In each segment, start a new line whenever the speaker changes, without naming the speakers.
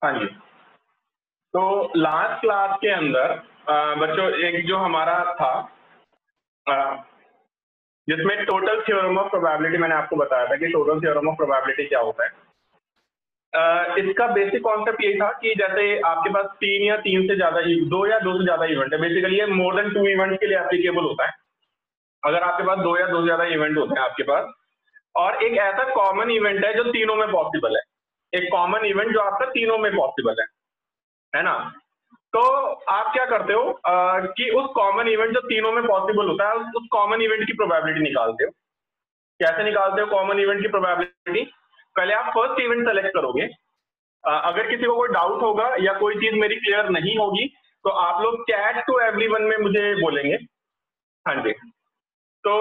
हाँ जी, तो last class के अंदर बच्चों एक जो हमारा था जिसमें टोटल थ्योरम ऑफ प्रोबेबिलिटी मैंने आपको बताया था कि टोटल थ्योरम ऑफ प्रोबेबिलिटी क्या होता है। इसका बेसिक कॉन्सेप्ट ये था कि जैसे आपके पास 3 या 3 से ज्यादा दो या दो से ज्यादा इवेंट है, बेसिकली ये मोर देन 2 इवेंट के लिए एप्लीकेबल होता है। अगर आपके पास 2 या 2 से ज्यादा इवेंट होते हैं आपके पास, और एक ऐसा कॉमन इवेंट है जो तीनों में पॉसिबल है, एक कॉमन इवेंट जो आपका तीनों में पॉसिबल है ना। तो आप क्या करते हो कि उस कॉमन इवेंट जो तीनों में पॉसिबल होता है उस कॉमन इवेंट की प्रोबेबिलिटी निकालते हो। कैसे निकालते हो कॉमन इवेंट की प्रोबेबिलिटी? पहले आप फर्स्ट इवेंट सेलेक्ट करोगे। अगर किसी को कोई डाउट होगा या कोई चीज मेरी क्लियर नहीं होगी तो आप लोग चैट टू एवरीवन में मुझे बोलेंगे। हाँ जी, तो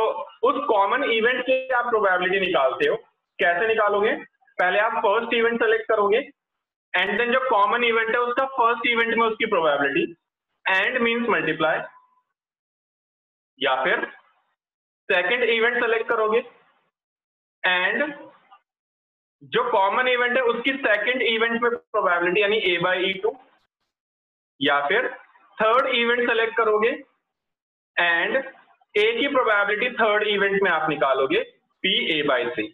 उस कॉमन इवेंट की आप प्रोबेबिलिटी निकालते हो। कैसे निकालोगे? पहले आप फर्स्ट इवेंट सेलेक्ट करोगे एंड देन जो कॉमन इवेंट है उसका फर्स्ट इवेंट में उसकी प्रोबेबिलिटी, एंड मींस मल्टीप्लाई, या फिर सेकंड इवेंट सेलेक्ट करोगे एंड जो कॉमन इवेंट है उसकी सेकंड इवेंट में प्रोबेबिलिटी यानी a/e2, या फिर थर्ड इवेंट सेलेक्ट करोगे एंड a की प्रोबेबिलिटी थर्ड इवेंट में आप निकालोगे p(a/3).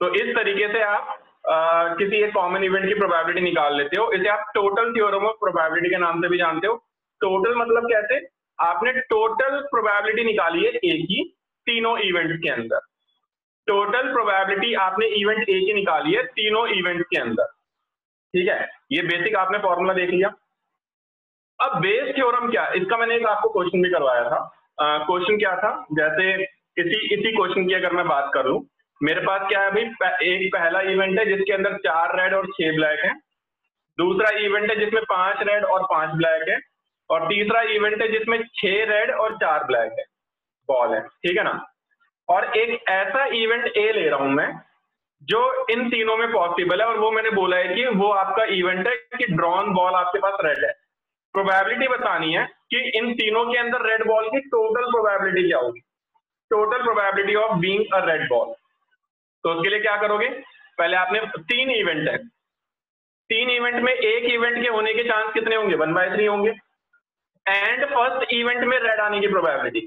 तो इस तरीके से आप किसी एक कॉमन इवेंट की प्रोबेबिलिटी निकाल लेते हो। इसे आप टोटल थ्योरम ऑफ प्रोबेबिलिटी के नाम से भी जानते हो। टोटल मतलब कैसे? आपने टोटल प्रोबेबिलिटी निकाली है a की तीनों इवेंट के अंदर। टोटल प्रोबेबिलिटी आपने इवेंट ए की निकाली है तीनों इवेंट के अंदर। ठीक है, ये बेसिक आपने फॉर्मूला देख लिया। अब बेस थ्योरम क्या? इसका मैंने एक आपको क्वेश्चन भी करवाया था। क्वेश्चन क्या था? जैसे इसी क्वेश्चन की अगर मैं बात कर लूं, मेरे पास क्या है भाई, एक पहला इवेंट है जिसके अंदर 4 रेड और 6 ब्लैक है, दूसरा इवेंट है जिसमें 5 रेड और 5 ब्लैक है, और तीसरा इवेंट है जिसमें 6 रेड और 4 ब्लैक है, बॉल है। ठीक है ना। और एक ऐसा इवेंट ए ले रहा हूं मैं जो इन तीनों में पॉसिबल है, और वो मैंने बोला है कि वो आपका इवेंट है कि ड्रॉन बॉल आपके पास रेड है। प्रोबेबिलिटी बतानी है कि इन तीनों के अंदर रेड बॉल की टोटल प्रोबेबिलिटी क्या होगी, total probability of being a red ball. तो उसके लिए क्या करोगे? पहले आपने 3 इवेंट है, 3 इवेंट में एक इवेंट के होने के चांस कितने होंगे? 1/3 होंगे। एंड फर्स्ट इवेंट में रेड आने की प्रोबेबिलिटी,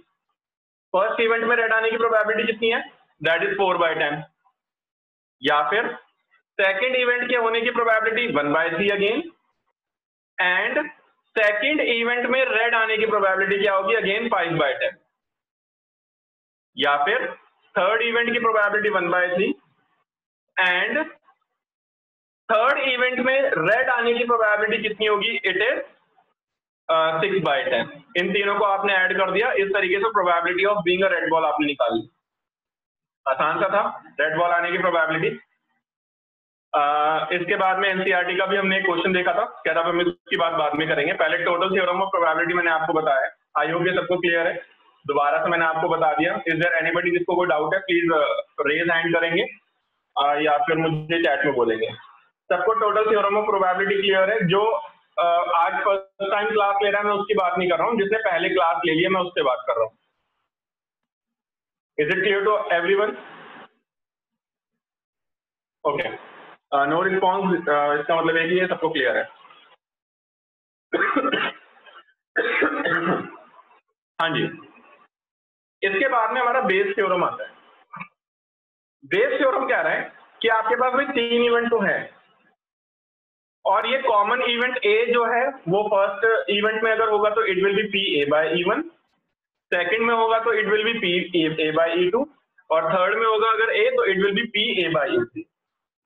फर्स्ट इवेंट में रेड आने की प्रोबेबिलिटी कितनी है? That is 4/10। या फिर सेकंड इवेंट के होने की probability 1/3 again, and second event में रेड आने की प्रोबेबिलिटी क्या होगी? अगेन 5/10। या फिर थर्ड इवेंट की प्रोबेबिलिटी 1/3 एंड थर्ड इवेंट में रेड आने की प्रोबेबिलिटी कितनी होगी? It is 6/10। इन तीनों को आपने ऐड कर दिया। इस तरीके से probability of being a red ball आपने निकाली। आसान सा था, रेड बॉल आने की प्रोबेबिलिटी। इसके बाद में एनसीईआरटी का भी हमने एक क्वेश्चन देखा था, क्या था, हम इसकी बात बाद में करेंगे। पहले टोटल थ्योरम ऑफ प्रोबेबिलिटी मैंने आपको बताया। आई होप ये सबको क्लियर है। दोबारा से मैंने आपको बता दिया। इज देयर एनीबॉडी जिसको कोई डाउट है प्लीज रेज हैंड करेंगे या फिर मुझे चैट में बोलेंगे। सबको total theorem of probability clear है? जो आज फर्स्ट टाइम क्लास ले रहा है मैं उसकी बात नहीं कर रहा हूँ, जिसने पहले क्लास ले लिया मैं उससे बात कर रहा हूँ। Is it clear to everyone? Okay, no response, इसका मतलब है कि ये सबको क्लियर है। हाँ जी, इसके बाद में हमारा बेस थ्योरम आता है। बेस थ्योरम क्या रहा है कि आपके पास भी 3 इवेंट तो है, और ये कॉमन इवेंट ए जो है वो फर्स्ट इवेंट में अगर होगा तो it will B p(a/e1), second में होगा तो इट विल बी p(a/e2), और थर्ड में होगा अगर a तो it will be p(a/e3).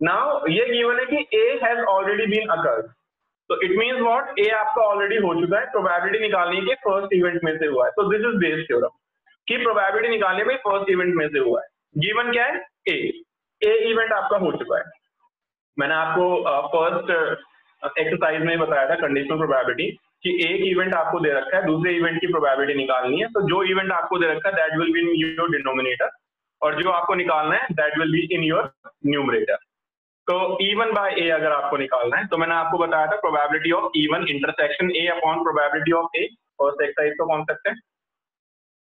Now ये गिवन है कि a has already been occurred, तो इट मींस व्हाट, a आपका ऑलरेडी हो चुका है। प्रोबेबिलिटी निकालनी है फर्स्ट इवेंट में से हुआ है, तो दिस इज बेस थ्योरम की प्रोबेबिलिटी निकालने में फर्स्ट इवेंट में से हुआ है। गिवन क्या है? a इवेंट आपका हो चुका है। मैंने आपको फर्स्ट एक्सरसाइज में बताया था कंडीशनल प्रोबेबिलिटी कि एक इवेंट आपको दे रखा है, दूसरे इवेंट की प्रोबेबिलिटी निकालनी है। तो जो इवेंट आपको दे रखा है that will be in your denominator, और जो आपको निकालना है that will be in your numerator. तो E1 by A अगर आपको निकालना है तो मैंने आपको बताया था probability of E1 intersection A upon probability of A, first exercise का कॉन्सेप्ट है।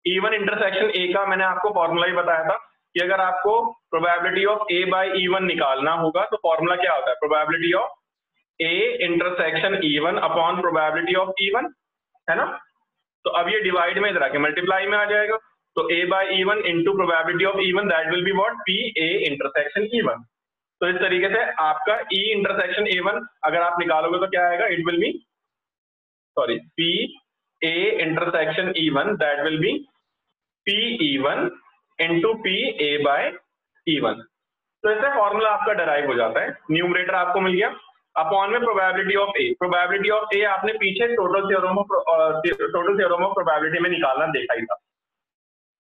E1 इंटरसेक्शन A का मैंने आपको फॉर्मूला ही बताया था कि अगर आपको probability of A by E1 निकालना होगा तो फॉर्मूला क्या होता है? Probability of A intersection E1 upon probability of E1, है ना। तो अब ये डिवाइड में इधर आके मल्टीप्लाई में आ जाएगा, तो A by E1 into probability of E1 that will be what, P A intersection E1। तो इस तरीके से आपका E इंटरसेक्शन A1 अगर आप निकालोगे तो क्या आएगा, it will be sorry P A intersection E1 that will be P E1 into P A by E1। तो इससे फॉर्मूला आपका डराइव हो जाता है, न्यूमरेटर आपको मिल गया, अपॉन में probability of A. Probability of A आपने पीछे टोटल थ्योरम ऑफ प्रोबेबिलिटी में निकालना देखा ही था,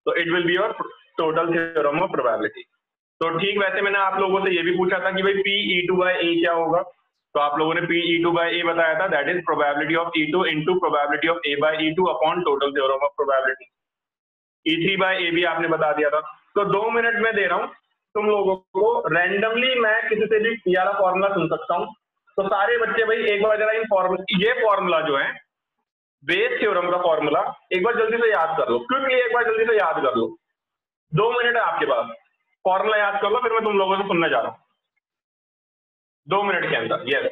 तो it will be your total theorem of probability. तो ठीक वैसे मैंने आप लोगों से ये भी पूछा था कि भाई P E two by A क्या होगा, तो आप लोगों ने P E two by A बताया था, that is probability of E2 into probability of A by E2 upon total theorem of probability. E3 by A भी आपने बता दिया था। तो 2 मिनट में दे रहा हूँ तुम लोगों को, रैंडमली मैं किसी से भी ये वाला फॉर्मूला सुन सकता हूँ। तो सारे बच्चे भाई एक बार जरा इन फॉर्मूला, ये फॉर्मूला जो है बेस थ्योरम का फॉर्मूला, एक बार जल्दी से याद कर लो, क्विकली एक बार जल्दी से याद कर लो। 2 मिनट है आपके पास, फॉर्मूला याद कर लो, फिर मैं तुम लोगों से सुनने जा रहा हूँ 2 मिनट के अंदर। यस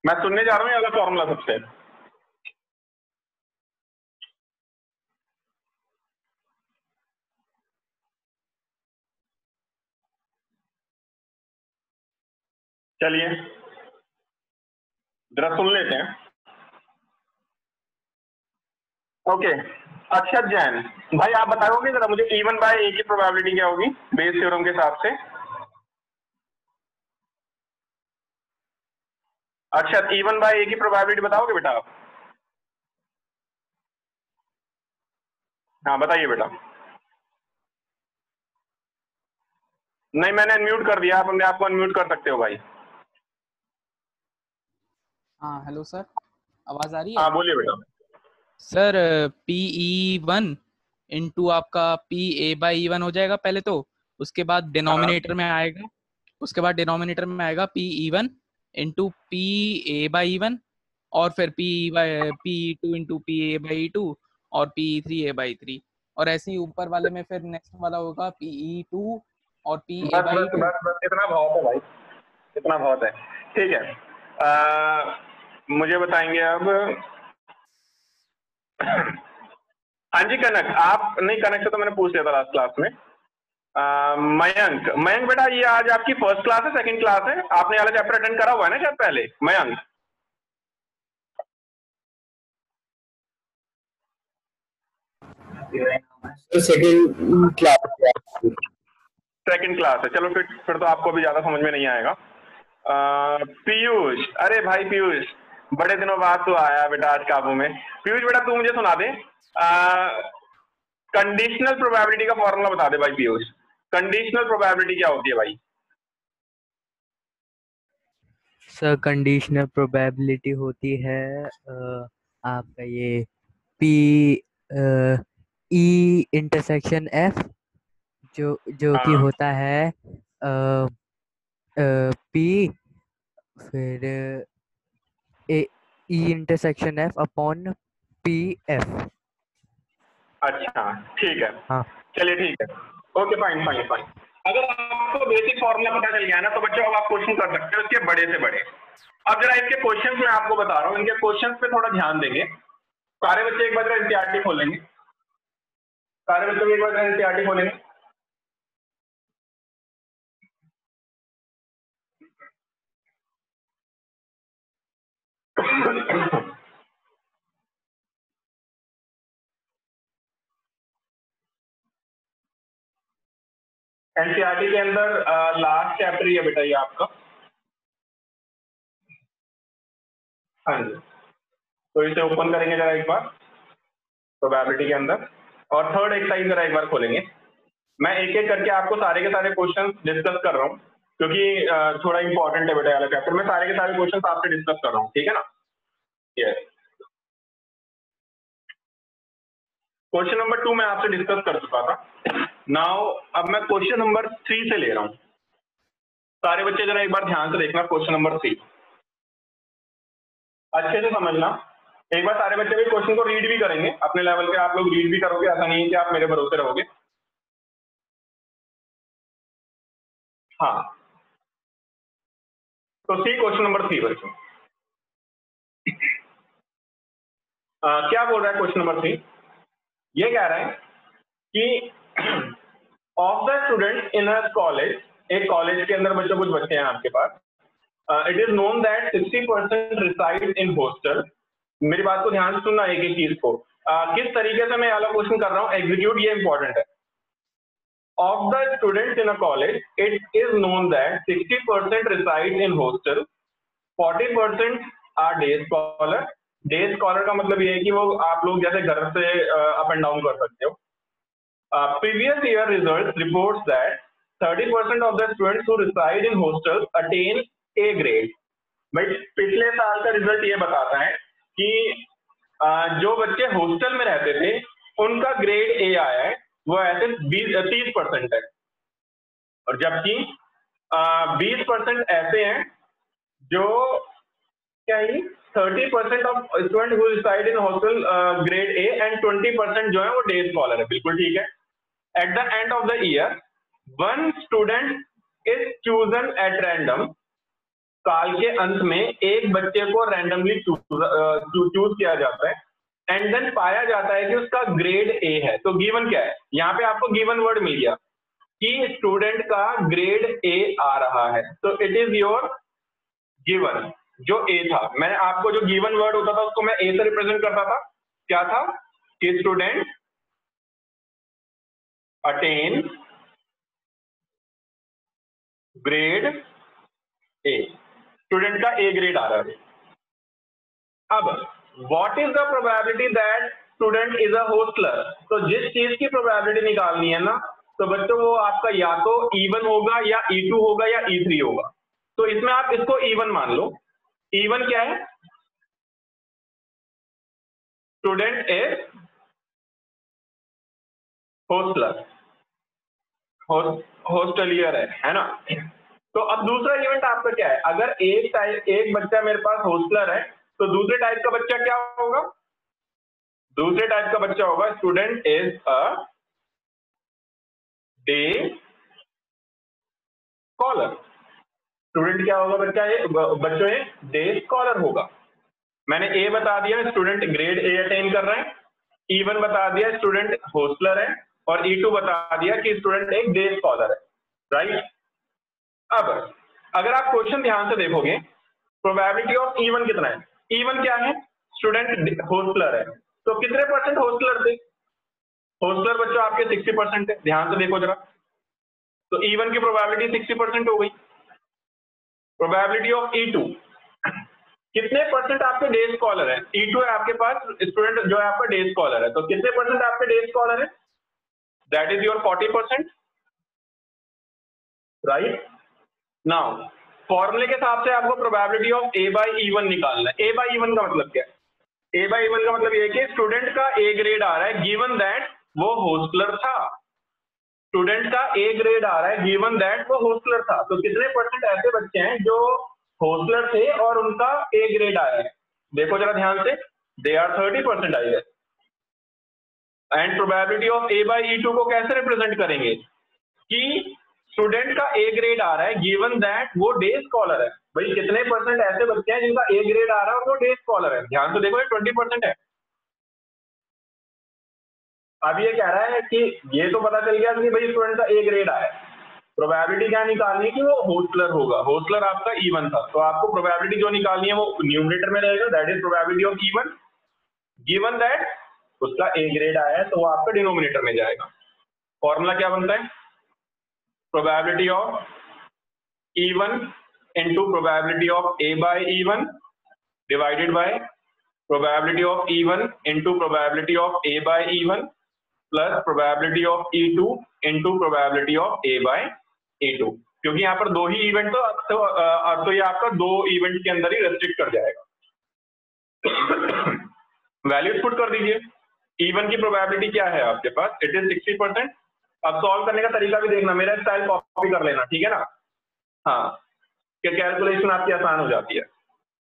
मैं सुनने जा रहा हूँ ये वाला फॉर्मूला सबसे। चलिए जरा सुन लेते हैं। ओके अक्षत जैन भाई, आप बताओगे जरा मुझे E1 बाय ए की प्रोबेबिलिटी क्या होगी बेस थ्योरम के हिसाब से। अक्षत E1 बाय ए की प्रोबेबिलिटी बताओगे बेटा आप? हाँ बताइए बेटा। नहीं मैंने अनम्यूट कर दिया, आप अपने आप को अनम्यूट कर सकते हो भाई।
हाँ हेलो सर, आवाज आ रही है?
हाँ बोलिए बेटा।
सर PE1 इंटू आपका PA/E1 हो जाएगा पहले तो, उसके बाद डिनोमिनेटर में आएगा, PE1 इंटू PA/E1 और फिर PE2 इंटू PA/E2 और PE3A/3 और ऐसे ही ऊपर वाले में फिर नेक्स्ट वाला होगा PE2 और
बस बस
PA/E2।
बस इतना बहुत है भाई, इतना बहुत है। ठीक है मुझे बताएंगे अब। हाँ जी कनक, आप नहीं, कनक से तो मैंने पूछ लिया था लास्ट क्लास में। मयंक, मयंक बेटा ये आज आपकी फर्स्ट क्लास है सेकंड क्लास है? आपने वाला चैप्टर अटेंड करा हुआ है ना शायद पहले? Mayank
second class.
Second class है, चलो फिर तो आपको अभी ज्यादा समझ में नहीं आएगा। पीयूष, अरे भाई पीयूष बड़े दिनों बाद तो आया बेटा आज काबू में। पीयूष बेटा तू मुझे सुना दे, कंडीशनल प्रोबेबिलिटी का फॉर्मूला बता दे भाई पीयूष। कंडीशनल प्रोबेबिलिटी क्या होती है भाई?
सर कंडीशनल प्रोबेबिलिटी होती है आपका ये P E इंटरसेक्शन F जो कि होता है P फिर E intersection F upon P F।
अच्छा ठीक है,
हाँ
चलिए ठीक है, ओके फाइन फाइन फाइन। अगर आपको बेसिक फॉर्मूला पता चल गया ना तो बच्चों अब आप क्वेश्चन कर सकते हो इसके बड़े से बड़े। अब जरा इसके क्वेश्चंस मैं आपको बता रहा हूँ, इनके क्वेश्चंस पे थोड़ा ध्यान देंगे। सारे बच्चे एक बार एनसीईआरटी खोलेंगे, सारे बच्चों एक बार एनसीईआरटी खोलेंगे। एनसीईआरटी के अंदर लास्ट चैप्टर ही है बेटा ये आपका। हाँ जी, तो इसे ओपन करेंगे जरा एक बार प्रोबेबिलिटी के अंदर, और थर्ड एक्सरसाइज जरा एक बार खोलेंगे। मैं एक एक करके आपको सारे के सारे क्वेश्चन डिस्कस कर रहा हूँ क्योंकि थोड़ा इंपॉर्टेंट है बेटा वाला चैप्टर। मैं सारे के सारे क्वेश्चन आपसे डिस्कस कर रहा हूँ, ठीक है ना। यस। क्वेश्चन नंबर 2 मैं आपसे डिस्कस कर चुका था। नाउ अब मैं क्वेश्चन नंबर 3 से ले रहा हूं। सारे बच्चे जरा एक बार ध्यान से देखना क्वेश्चन नंबर 3, अच्छे से समझना। एक बार सारे बच्चे भी क्वेश्चन को रीड भी करेंगे अपने लेवल पे, आप लोग रीड भी करोगे, ऐसा नहीं है कि आप मेरे भरोसे रहोगे। हाँ, तो सी क्वेश्चन नंबर 3 बच्चों। क्या बोल रहा है क्वेश्चन नंबर 3? ये कह रहा है कि of the student in a college, एक कॉलेज के अंदर बच्चों कुछ बच्चे हैं आपके पास, it is known that 60% reside in hostel. मेरी बात को ध्यान से सुनना एक एक चीज को। किस तरीके से मैं वाला क्वेश्चन कर रहा हूँ, एग्जीक्यूट, ये इंपॉर्टेंट है। Of the students in a college it is known that 60% reside in hostel, 40% are day scholar. Day scholar का मतलब ये है कि वो आप लोग जैसे घर से अप एंड डाउन कर सकते हो। Previous year result reports that 30% of the students who reside in hostel attain A grade. भाई पिछले साल का रिजल्ट ये बताता है कि जो बच्चे हॉस्टल में रहते थे उनका ग्रेड ए आया है, वो ऐसे 30% है। और जबकि 20% ऐसे हैं जो क्या है, 30% of student who reside in hostel grade A and 20% जो है वो डे स्कॉलर है। बिल्कुल ठीक है। At the end of the year one student is chosen at random. साल के अंत में एक बच्चे को रैंडमली चूज किया जाता है एंड देन पाया जाता है कि उसका ग्रेड ए है। तो गिवन क्या है, यहाँ पे आपको गिवन वर्ड मिल गया कि स्टूडेंट का ग्रेड ए आ रहा है, तो इट इज योर गिवन जो ए था। मैंने आपको जो गिवन वर्ड होता था उसको मैं ए से रिप्रेजेंट करता था। क्या था कि student attain grade A, student का ए ग्रेड आ रहा है। अब what is the probability that student is a hosteller? तो जिस चीज की प्रोबेबिलिटी निकालनी है ना, तो बच्चों वो आपका या तो E1 होगा या E2 होगा या E3 होगा। तो इसमें आप इसको E1 मान लो। E1 क्या है? स्टूडेंट इज होस्टलर, होस्टलियर है ना। तो अब दूसरा इवेंट आपका क्या है? अगर एक बच्चा मेरे पास होस्टलर है तो दूसरे टाइप का बच्चा क्या होगा? दूसरे टाइप का बच्चा होगा student is a day scholar. Student क्या होगा बच्चा? बच्चों एक डे स्कॉलर होगा। मैंने ए बता दिया स्टूडेंट ग्रेड ए अटेन कर रहे हैं, E1 बता दिया स्टूडेंट होस्टलर है, और E2 बता दिया कि स्टूडेंट एक डे स्कॉलर है, राइट। अब अगर आप क्वेश्चन ध्यान से देखोगे, प्रोबेबिलिटी ऑफ E1 कितना है? E1 क्या है? स्टूडेंट होस्टलर है, तो कितने परसेंट होस्टलर थे? होस्टलर बच्चों आपके 60% है, ध्यान से देखो जरा। तो E1 की प्रोबेबिलिटी 60% हो गई। प्रोबेबिलिटी ऑफ E2, कितने परसेंट आपके डे स्कॉलर है? E2 है आपके पास, स्टूडेंट जो है आपका डे स्कॉलर है, तो कितने परसेंट आपके डे स्कॉलर है? That is your 40%, right. Now फॉर्मूले के हिसाब से आपको probability of A by E1 निकालना है। A बाई E1 का मतलब क्या है? A बाई E1 का मतलब ये है कि स्टूडेंट का A ग्रेड आ रहा है गिवन दैट वो होस्टलर था। स्टूडेंट का A ग्रेड आ रहा है गिवन दैट वो होस्टलर था। तो कितने परसेंट ऐसे बच्चे हैं जो होस्टलर थे और उनका A ग्रेड आया है? देखो जरा ध्यान से, दे आर 30% आई है। And probability of A by E2 को कैसे रिप्रेजेंट करेंगे कि स्टूडेंट का ए ग्रेड आ रहा है गिवन दैट वो डे स्कॉलर है। भाई कितने परसेंट ऐसे बच्चे हैं जिनका ए ग्रेड आ रहा है और वो डे स्कॉलर है? ध्यान से देखो, ये 20% है। अब ये कह रहा है कि ये तो पता चल गया कि भाई स्टूडेंट का ए ग्रेड आया है, प्रोबेबिलिटी क्या निकालनी है कि वो होस्टलर होगा। होस्टलर आपका E1 था, तो आपको प्रोबेबिलिटी जो निकालनी है वो न्यूमरेटर में रहेगा, that is probability of E1 given that उसका ए ग्रेड आया है, तो वो आपका डिनोमिनेटर में जाएगा। फॉर्मूला क्या बनता है? Probability of E1 into probability of A by E1 divided by probability of E1 into probability of A by E1 plus probability of E2 into probability of A by E2। क्योंकि यहाँ पर दो ही event, तो ये आपका दो event के अंदर ही रेस्ट्रिक्ट कर जाएगा। वैल्यूज पुट कर दीजिए। E1 की प्रोबेबिलिटी क्या है आपके पास, इट इज 60%। अब सॉल्व करने का तरीका भी देखना, मेरा स्टाइल कॉपी कर लेना, ठीक है ना। हाँ, कि कैलकुलेशन आपकी आसान हो जाती है।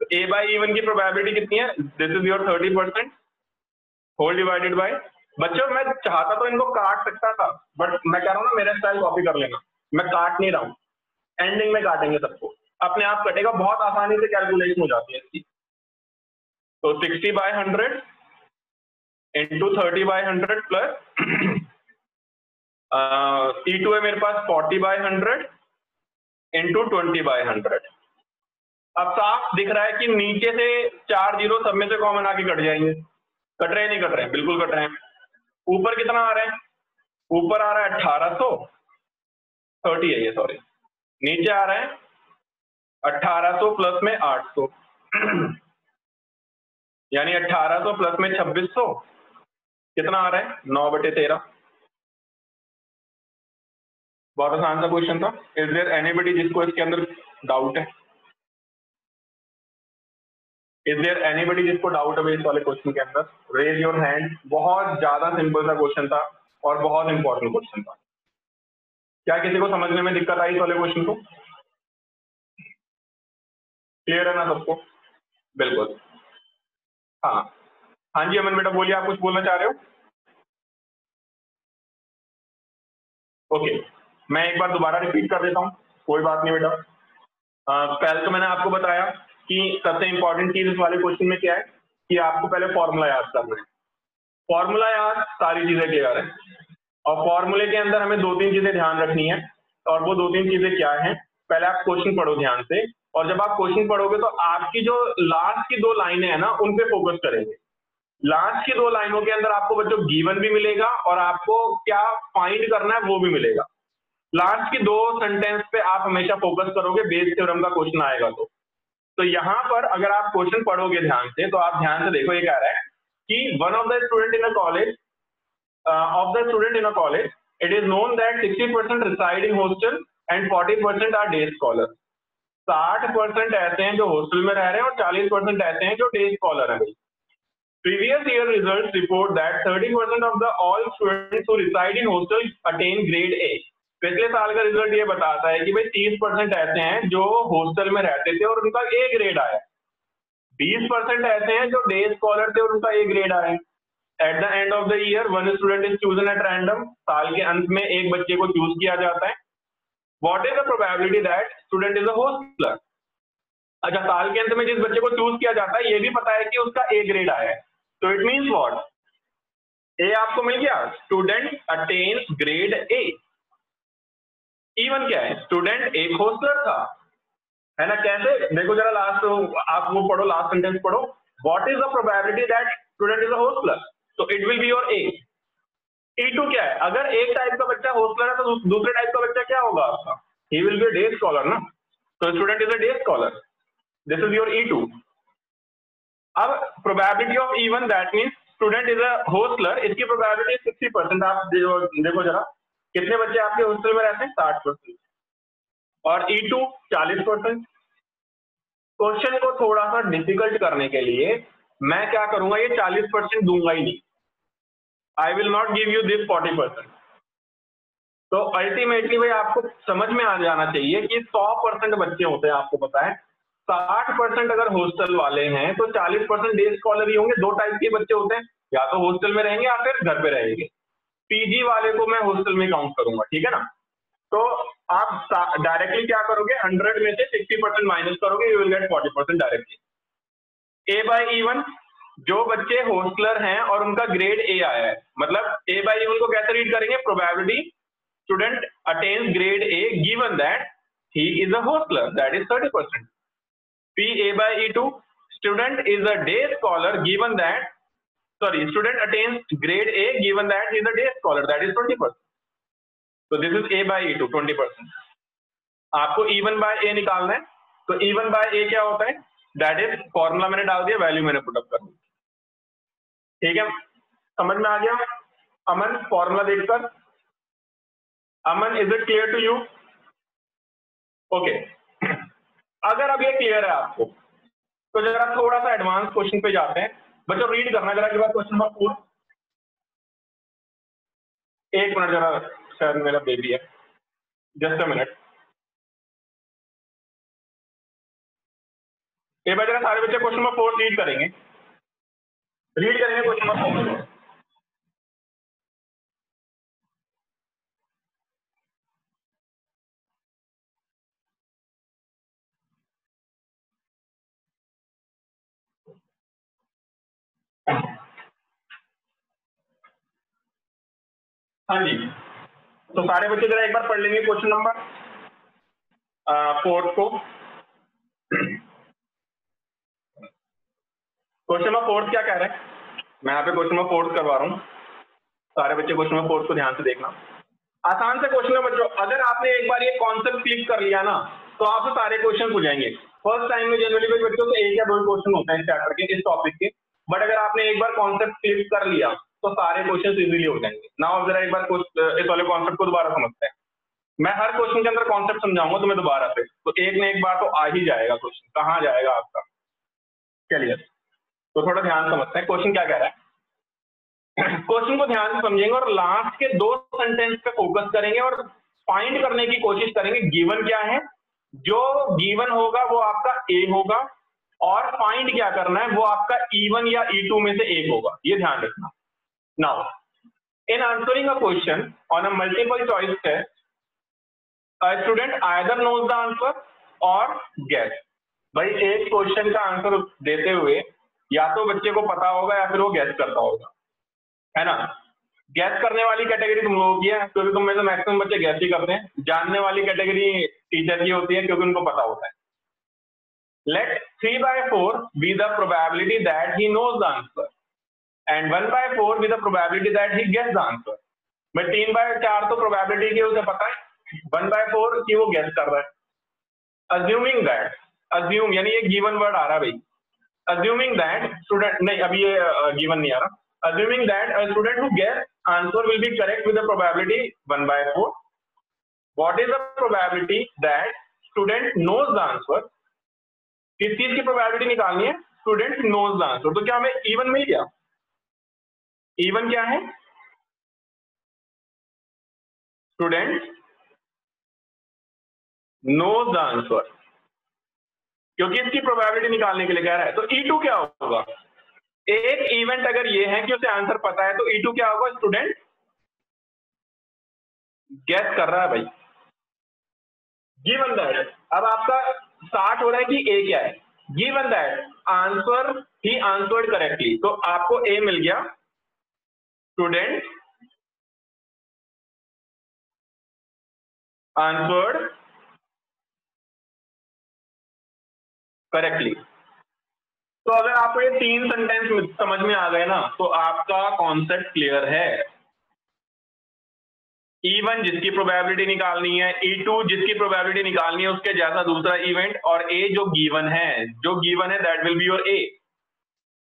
तो A by E1 की प्रोबेबिलिटी कितनी है, this is your 30% whole divided by, बच्चों मैं चाहता तो इनको काट सकता था, बट मैं कह रहा हूँ ना मेरा स्टाइल कॉपी कर लेना, मैं काट नहीं रहा हूँ, एंडिंग में काटेंगे सबको, अपने आप कटेगा, बहुत आसानी से कैलकुलेशन हो जाती है इसकी। तो 60/100 इंटू 30/100 प्लस E2 है मेरे पास 40/100 इंटू 20/100। अब साफ दिख रहा है कि नीचे से 4 जीरो सब में से कॉमन आके कट जाएंगे, कट रहे हैं नहीं कट रहे हैं, बिल्कुल कट रहे हैं। ऊपर कितना आ रहा है, ऊपर आ रहा है 1830 है ये, सॉरी, नीचे आ रहा है 1800 प्लस में 800 यानी 1800 प्लस में 2600 कितना आ रहा है 9/13। बहुत आसान सा क्वेश्चन था। इज देयर एनीबडी जिसको इसके अंदर डाउट है, इज देयर एनीबडी जिसको डाउट है इस वाले क्वेश्चन के अंदर, रेज योर हैंड। बहुत ज्यादा सिंपल सा क्वेश्चन था और बहुत इंपॉर्टेंट क्वेश्चन था। क्या किसी को समझने में दिक्कत आई इस वाले क्वेश्चन को, क्लियर है ना सबको, बिल्कुल। हाँ हाँ जी अमन बेटा बोलिए, आप कुछ बोलना चाह रहे हो। ओके, मैं एक बार दोबारा रिपीट कर देता हूँ, कोई बात नहीं बेटा। पहले तो मैंने आपको बताया कि सबसे इंपॉर्टेंट चीज इस वाले क्वेश्चन में क्या है कि आपको पहले फॉर्मूला याद करना है। फॉर्मूला याद, सारी चीजें क्लियर है। और फॉर्मूले के अंदर हमें 2-3 चीजें ध्यान रखनी है, और वो 2-3 चीजें क्या हैं, पहले आप क्वेश्चन पढ़ो ध्यान से, और जब आप क्वेश्चन पढ़ोगे तो आपकी जो लास्ट की 2 लाइनें हैं ना उन पे फोकस करेंगे। लास्ट की 2 लाइनों के अंदर आपको बच्चों गिवन भी मिलेगा और आपको क्या फाइंड करना है वो भी मिलेगा। लास्ट की 2 सेंटेंस पे आप हमेशा फोकस करोगे, बेस थ्योरम का क्वेश्चन आएगा तो यहाँ पर अगर आप क्वेश्चन पढ़ोगे ध्यान से तो आप ध्यान से देखो, ये कह रहा है कि one of the student in a college of the student in a college, it is known that 60% reside in hostel and 40% are day scholars. 60% ऐसे हैं जो हॉस्टल में रह रहे हैं और 40% ऐसे हैं जो डे स्कॉलर हैं। Previous year results report that 30% of the all students who reside in hostel attain grade A. पिछले साल का रिजल्ट ये बताता है कि भाई 30% ऐसे हैं जो हॉस्टल में रहते थे और उनका A ग्रेड आया, 20% ऐसे हैं जो डे स्कॉलर थे और उनका A ग्रेड आया। At the end of the year, one student is chosen at random. साल के अंत में एक बच्चे को चूज किया जाता है। What is the probability that student is a hostler? अच्छा, साल के अंत में जिस बच्चे को चूज किया जाता है ये भी पता है कि उसका A ग्रेड आया है, तो इट मीन्स व्हाट, A आपको मिल गया, student attain grade A। Even क्या है, स्टूडेंट एक हॉस्टलर था, है ना। कैसे, देखो जरा लास्ट आप वो पढ़ो, लास्ट सेंटेंस पढ़ो, what is the probability that student is a hosteller, तो it will be your A। E2 क्या है, अगर एक टाइप का बच्चा हॉस्टलर है तो दूसरे टाइप का बच्चा क्या होगा आपका, he will be a day scholar ना, तो student is a day scholar, this is your E2। अब probability of E1 that means student is a hosteller, इसकी प्रोबेबिलिटी 60%। आप देखो जरा कितने बच्चे आपके हॉस्टल में रहते हैं, 60%, और E2 40%। क्वेश्चन को थोड़ा सा डिफिकल्ट करने के लिए मैं क्या करूंगा, ये 40% दूंगा ही नहीं, I will not give you this 40%। तो अल्टीमेटली भाई आपको समझ में आ जाना चाहिए कि 100% बच्चे होते हैं, आपको पता है 60% अगर हॉस्टल वाले हैं तो 40% डे स्कॉलर ही होंगे। 2 टाइप के बच्चे होते हैं, या तो हॉस्टल में रहेंगे या फिर घर पे रहेंगे। पीजी वाले को मैं हॉस्टल में काउंट करूंगा, ठीक है ना। तो आप डायरेक्टली क्या करोगे, 100 में से 60% माइनस करोगे, you will get 40% directly. A by E1, जो बच्चे हॉस्टलर हैं और उनका ग्रेड A आया है, मतलब A by E1 को कैसे रीड करेंगे, probability student attains grade A given that he is a hostler, that is 30%. PA by E2, student is a day scholar given that, sorry, student attains grade A given that he is a day scholar, that is 20%. So this is A by E2 20%. आपको E1 by A निकालना है, तो E1 by A क्या होता है, that is formula मैंने डाल दिया, वैल्यू मैंने पुट अप कर दी, ठीक है, समझ में आ गया अमन फॉर्मूला देखकर। Aman, is it clear to you? Okay, अगर अब ये क्लियर है आपको तो जरा थोड़ा सा एडवांस क्वेश्चन पे जाते हैं। बच्चों रीड करना जरा के बाद क्वेश्चन नंबर 4। एक मिनट जरा, शायद मेरा बेबी है, जस्ट अ मिनट। एक बार जरा सारे बच्चे क्वेश्चन नंबर 4 रीड करेंगे क्वेश्चन नंबर 4। हाँ जी, तो सारे बच्चे जरा एक बार पढ़ लेंगे क्वेश्चन नंबर 4 को। क्वेश्चन नंबर 4 क्या कह रहे हैं, मैं यहाँ पे क्वेश्चन नंबर 4 करवा रहा हूँ, सारे बच्चे क्वेश्चन नंबर 4 को ध्यान से देखना। आसान से क्वेश्चन है बच्चों, अगर आपने एक बार ये कॉन्सेप्ट क्लिक कर लिया ना तो आपसे सारे क्वेश्चन हो जाएंगे। फर्स्ट टाइम में जनरली कोई बच्चों से 1 या 2 क्वेश्चन होते हैं इस चैप्टर के, इस टॉपिक के, बट अगर आपने एक बार कॉन्सेप्ट क्लिक कर लिया तो सारे क्वेश्चन इजीली हो जाएंगे। नाउ जरा एक बार इस वाले कॉन्सेप्ट को दोबारा समझते हैं। मैं हर क्वेश्चन के अंदर कॉन्सेप्ट समझाऊंगा तुम्हें दोबारा से, तो एक न एक बार तो आ ही जाएगा क्वेश्चन, कहाँ जाएगा आपका। चलिए तो थोड़ा ध्यान समझते हैं क्वेश्चन क्या कह रहा है। क्वेश्चन को ध्यान से समझेंगे और लास्ट के 2 सेंटेंस पे फोकस करेंगे और फाइंड करने की कोशिश करेंगे गिवन क्या है। जो गिवन होगा वो आपका ए होगा और फाइंड क्या करना है वो आपका E1 या E2 में से एक होगा, ये ध्यान रखना। Now in answering a question on a multiple choice test, a student either knows the answer or guess। भाई एक क्वेश्चन का आंसर देते हुए या तो बच्चे को पता होगा या फिर वो गैस करता होगा, है ना। गैस करने वाली कैटेगरी तुम लोगों की है क्योंकि तुम में से मैक्सिमम बच्चे गैस ही करते हैं। जानने वाली कैटेगरी टीचर की होती है क्योंकि उनको पता होता है। Let 3/4 be the probability that he knows the answer and 1/4 be the probability that he guess the answer। भाई 3/4 तो प्रोबेबिलिटी की उसे पता है, 1/4 की वो गैस कर रहा है। Assuming that, assume यानी ये गिवन वर्ड आ रहा है भाई, assuming that student, नहीं अभी ये गिवन नहीं आ रहा। Assuming that a student who guess answer will be correct with the probability 1/4, what is the probability that student knows the answer? किस चीज की प्रोबेबिलिटी निकालनी है, स्टूडेंट नोज द आंसर। तो क्या हमें इवन मिल गया। इवन क्या है, स्टूडेंट नोज द आंसर, क्योंकि इसकी प्रोबेबिलिटी निकालने के लिए कह रहा है। तो E2 क्या होगा, एक इवेंट अगर ये है कि उसे आंसर पता है तो E2 क्या होगा, स्टूडेंट गैस कर रहा है भाई। गिवन दैट, अब आपका स्टार्ट हो रहा है कि ए क्या है। Given that answer he answered correctly, तो आपको ए मिल गया, स्टूडेंट आंसर्ड करेक्टली। तो अगर आपको ये 3 सेंटेंस समझ में आ गए ना तो आपका कॉन्सेप्ट क्लियर है। E1 जिसकी प्रोबेबिलिटी निकालनी है, E2 जिसकी प्रोबेबिलिटी निकालनी है उसके जैसा दूसरा इवेंट, और A जो गिवन है, that will be your A।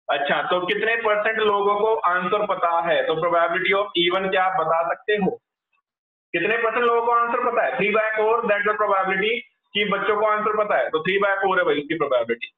अच्छा, तो कितने % लोगों को आंसर पता है, तो प्रोबेबिलिटी ऑफ E1 क्या आप बता सकते हो, कितने % लोगों को आंसर पता है, 3/4 दैट द प्रोबेबिलिटी कि बच्चों को आंसर पता है, तो 3/4 है भाई उसकी प्रोबेबिलिटी।